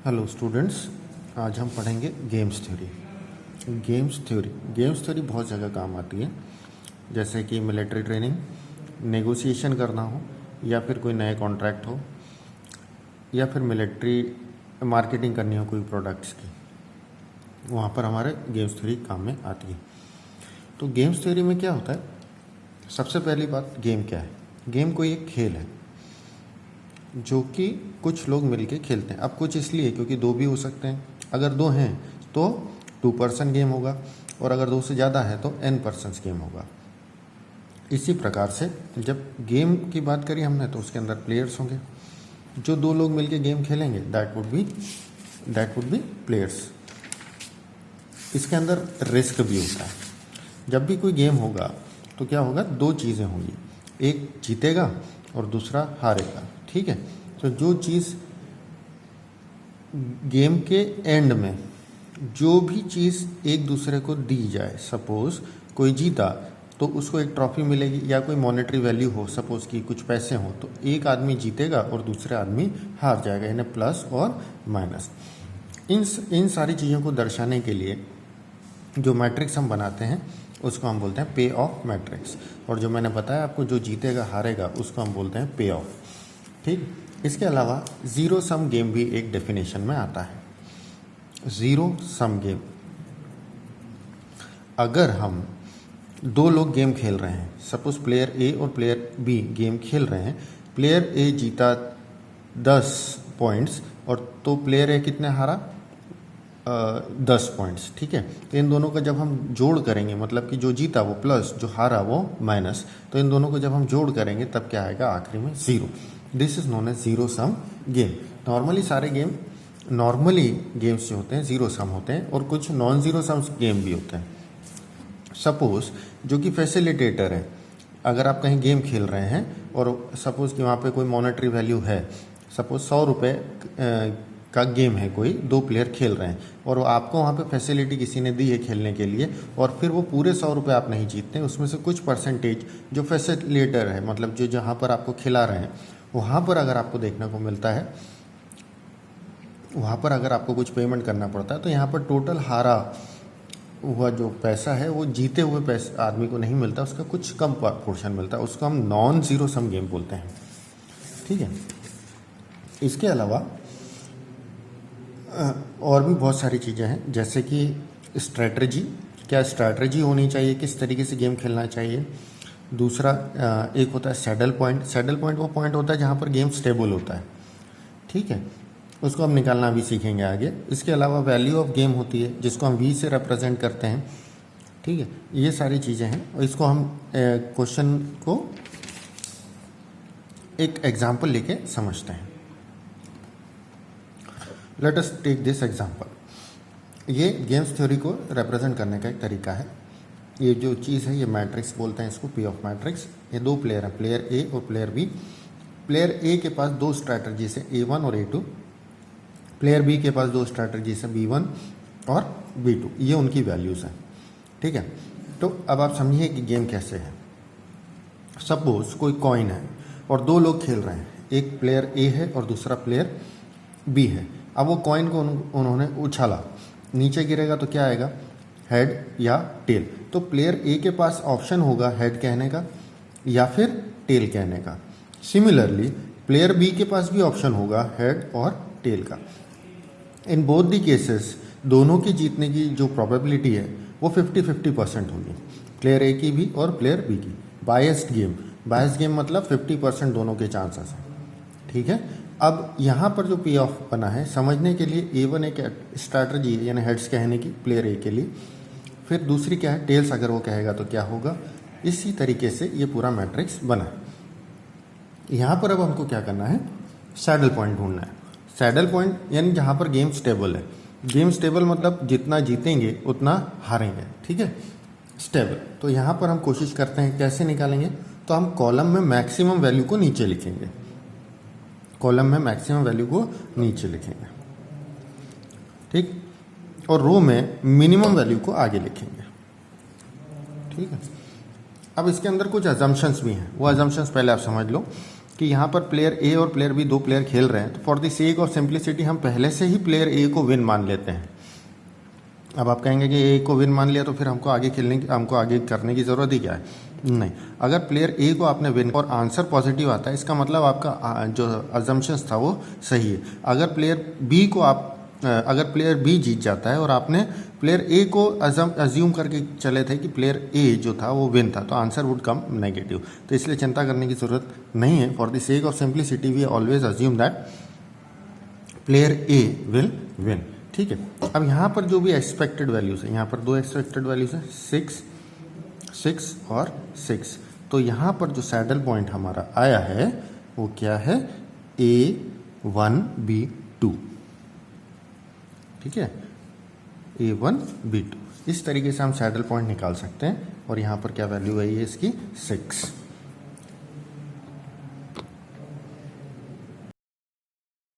Hello students, आज हम पढ़ेंगे गेम्स थ्योरी। गेम्स थ्योरी बहुत जगह काम आती है, जैसे कि मिलिट्री ट्रेनिंग, नेगोशिएशन करना हो, या फिर कोई नए कॉन्ट्रैक्ट हो, या फिर मिलिट्री मार्केटिंग करनी हो कोई प्रोडक्ट्स की, वहाँ पर हमारे गेम्स थ्योरी काम में आती है। तो गेम्स थ्योरी में क्या होता है? सबसे पहली बात, गेम क्या है? गेम कोई एक खेल है जो कि कुछ लोग मिलके खेलते हैं। अब कुछ इसलिए क्योंकि दो भी हो सकते हैं, अगर दो हैं तो 2 पर्सन गेम होगा, और अगर 2 से ज़्यादा है तो n पर्सन्स गेम होगा। इसी प्रकार से जब गेम की बात करी हमने तो उसके अंदर प्लेयर्स होंगे। जो 2 लोग मिलके गेम खेलेंगे दैट वुड बी प्लेयर्स। इसके अंदर रिस्क भी होता है। जब भी कोई गेम होगा तो क्या होगा? 2 चीज़ें होंगी, एक जीतेगा और दूसरा हारेगा। ठीक है, तो जो चीज़ गेम के एंड में जो भी चीज़ एक दूसरे को दी जाए, सपोज कोई जीता तो उसको एक ट्रॉफी मिलेगी या कोई मॉनेटरी वैल्यू हो, सपोज कि कुछ पैसे हो, तो एक आदमी जीतेगा और दूसरे आदमी हार जाएगा, यानी प्लस और माइनस। इन सारी चीज़ों को दर्शाने के लिए जो मैट्रिक्स हम बनाते हैं उसको हम बोलते हैं पे ऑफ मैट्रिक्स। और जो मैंने बताया आपको, जो जीतेगा हारेगा उसको हम बोलते हैं पे ऑफ। ठीक, इसके अलावा ज़ीरो सम गेम भी एक डेफिनेशन में आता है। ज़ीरो सम गेम, अगर हम 2 लोग गेम खेल रहे हैं, सपोज प्लेयर ए और प्लेयर बी गेम खेल रहे हैं, प्लेयर ए जीता 10 पॉइंट्स और तो प्लेयर ए कितने हारा? 10 पॉइंट्स। ठीक है, तो इन दोनों का जब हम जोड़ करेंगे, मतलब कि जो जीता वो प्लस, जो हारा वो माइनस, तो इन दोनों को जब हम जोड़ करेंगे तब क्या आएगा? आखिरी में 0। This is known as zero sum game. Normally games जो होते हैं ज़ीरो सम होते हैं, और कुछ नॉन ज़ीरो सम गेम भी होते हैं। सपोज जो कि फैसिलिटेटर है, अगर आप कहीं गेम खेल रहे हैं और सपोज कि वहाँ पे कोई मॉनेटरी वैल्यू है, सपोज 100 रुपये का गेम है, कोई 2 प्लेयर खेल रहे हैं और आपको वहाँ पे फैसिलिटी किसी ने दी है खेलने के लिए, और फिर वो पूरे 100 रुपये आप नहीं जीतते, उसमें से कुछ परसेंटेज जो फैसिलिटेटर है, मतलब जो जहाँ पर आपको खिला रहे हैं, वहाँ पर अगर आपको देखने को मिलता है, वहाँ पर अगर आपको कुछ पेमेंट करना पड़ता है, तो यहाँ पर टोटल हारा हुआ जो पैसा है वो जीते हुए पैसे आदमी को नहीं मिलता, उसका कुछ कम पोर्शन मिलता है, उसको हम नॉन ज़ीरो सम गेम बोलते हैं। ठीक है, इसके अलावा और भी बहुत सारी चीज़ें हैं, जैसे कि स्ट्रैटेजी, क्या स्ट्रैटेजी होनी चाहिए, किस तरीके से गेम खेलना चाहिए। दूसरा एक होता है सैडल पॉइंट। सैडल पॉइंट वो पॉइंट होता है जहाँ पर गेम स्टेबल होता है। ठीक है, उसको हम निकालना भी सीखेंगे आगे। इसके अलावा वैल्यू ऑफ गेम होती है, जिसको हम वी से रिप्रेजेंट करते हैं। ठीक है, ये सारी चीज़ें हैं, और इसको हम क्वेश्चन को एक एग्जाम्पल लेके समझते हैं। Let us take this example. ये गेम्स थ्योरी को रिप्रेजेंट करने का एक तरीका है। ये जो चीज़ है ये मैट्रिक्स बोलते हैं इसको, पी ऑफ मैट्रिक्स। ये 2 प्लेयर हैं, प्लेयर ए और प्लेयर बी। प्लेयर ए के पास 2 स्ट्रैटेजीज है, A1 और A2। प्लेयर बी के पास 2 स्ट्रैटेजीज है, B1 और B2। ये उनकी वैल्यूज़ हैं। ठीक है, तो अब आप समझिए कि गेम कैसे है। सपोज कोई कॉइन है और 2 लोग खेल रहे हैं, एक प्लेयर ए है और दूसरा प्लेयर बी है। अब वो कॉइन को उन्होंने उछाला, नीचे गिरेगा तो क्या आएगा? हेड या टेल। तो प्लेयर ए के पास ऑप्शन होगा हेड कहने का या फिर टेल कहने का। सिमिलरली प्लेयर बी के पास भी ऑप्शन होगा हेड और टेल का। इन बोथ दी केसेस दोनों के जीतने की जो प्रोबेबिलिटी है वो 50-50% होगी, प्लेयर ए की भी और प्लेयर बी की। बायस्ड गेम मतलब 50% दोनों के चांसेस हैं। ठीक है, अब यहाँ पर जो पी ऑफ बना है, समझने के लिए A1 एक स्ट्रैटेजी है, यानी हेड्स कहने की प्लेयर ए के लिए। फिर दूसरी क्या है? टेल्स अगर वो कहेगा तो क्या होगा? इसी तरीके से ये पूरा मैट्रिक्स बना है। यहाँ पर अब हमको क्या करना है? सैडल पॉइंट ढूंढना है। सैडल पॉइंट यानी जहाँ पर गेम स्टेबल है। गेम स्टेबल मतलब जितना जीतेंगे उतना हारेंगे। ठीक है, स्टेबल। तो यहाँ पर हम कोशिश करते हैं, कैसे निकालेंगे? तो हम कॉलम में मैक्सिमम वैल्यू को नीचे लिखेंगे, कॉलम में मैक्सिमम वैल्यू को नीचे लिखेंगे। ठीक, और रो में मिनिमम वैल्यू को आगे लिखेंगे। ठीक है, अब इसके अंदर कुछ अजम्पशंस भी हैं, वो अजम्पशंस पहले आप समझ लो। कि यहाँ पर प्लेयर ए और प्लेयर बी दो प्लेयर खेल रहे हैं, तो for the sake of simplicity हम पहले से ही प्लेयर ए को विन मान लेते हैं। अब आप कहेंगे कि ए को विन मान लिया तो फिर हमको आगे करने की ज़रूरत ही क्या है? नहीं, अगर प्लेयर ए को आपने विन और आंसर पॉजिटिव आता है, इसका मतलब आपका जो अजम्पशंस था वो सही है। अगर प्लेयर बी जीत जाता है और आपने प्लेयर ए को अज्यूम करके चले थे कि प्लेयर ए जो था वो विन था, तो आंसर वुड कम नेगेटिव। तो इसलिए चिंता करने की ज़रूरत नहीं है। For the sake of simplicity we always assume that player A will win. ठीक है, अब यहाँ पर जो भी एक्सपेक्टेड वैल्यूज है, यहाँ पर दो एक्सपेक्टेड वैल्यूज है 6 और 6। तो यहाँ पर जो सैडल पॉइंट हमारा आया है वो क्या है? A1 B2। ठीक है, A1 B2 इस तरीके से हम सैडल पॉइंट निकाल सकते हैं। और यहाँ पर क्या वैल्यू है ये इसकी? 6।